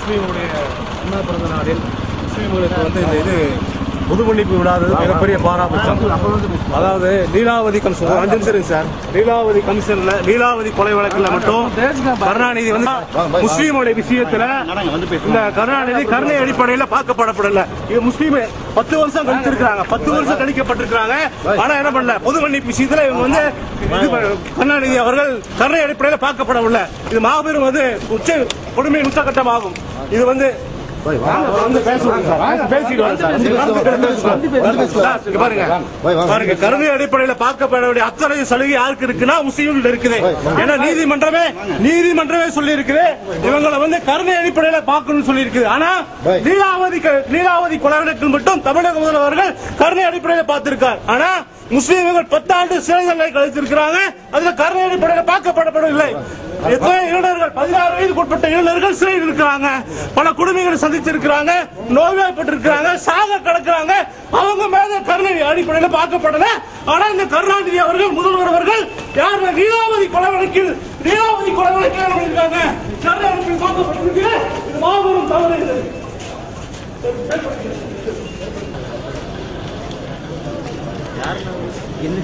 முஸ்லீமுடைய அண்ணா பிறந்த நாளில் முஸ்லீம்களுக்கு வந்து இந்த இது பொது மன்னிப்பு விடாதது மிகப்பெரிய பாராபட்சம். அதாவது லீலாவதி கமிஷன் 5 நிமிஷம் சார். லீலாவதி கமிஷன்ல லீலாவதி கொலை வழக்கில் மட்டும் கருணாநிதி வந்து முஸ்லீமுடைய விஷயத்துல இந்த கருணாநிதி கருணை அடிப்படையில் பார்க்கப்படப்படல. இது முஸ்லீம் 10 வருஷம் கழிச்சிருக்காங்க, 10 வருஷம் கழிக்கப்பட்டிருக்காங்க. ஆனா என்ன பண்ணல, பொது மன்னிப்பு விஷயத்துல இவங்க வந்து கருணாநிதி அவர்கள் கருணை அடிப்படையில் பார்க்கப்படவில்லை. இது மாபெரும் வந்து உச்ச கொடுமை உச்சகட்டமாகும். இது வந்து கருணை அடிப்படையில் பார்க்கப்பட வேண்டிய அத்தனை சலுகை யாருக்கு இருக்குன்னா முஸ்லீம்கள் இருக்குது. ஏன்னா நீதிமன்றமே சொல்லி இருக்குது இவங்களை வந்து கருணை அடிப்படையில் பார்க்கணும்னு சொல்லி இருக்குது. ஆனா லீலாவதி கொலை வழக்கில் மட்டும் தமிழக முதல்வர்கள் கருணை அடிப்படையில் பார்த்திருக்கார். ஆனா முஸ்லீம்கள் 10 ஆண்டு சிறை தண்டனை கழித்திருக்கிறாங்க. அதுல கருணை அடிப்படையில் பார்க்கப்படவில்லை. எத்தனை இளைஞர்கள் 16 வயதுக்கு உட்பட்ட இளைஞர்கள் சிறையில் இருக்கிறாங்க, பல குடும்பங்களை சந்திச்சிருக்கிறாங்க, நோய்வாய்ப்பட்டிருக்கிறாங்க, சாக கிடக்கிறாங்க. அவங்க மேல கருணை அடிப்படையில் பார்க்கப்படல. ஆனா இந்த கருணாநிதி அவர்கள் முதல்வர் அவர்கள் யார் லீலாவதி கொலை வழக்கில் இருக்காங்க கருணை அடிப்படையில் பார்க்கப்பட்டிருக்கு. இது மாபெரும் தவறு. என்ன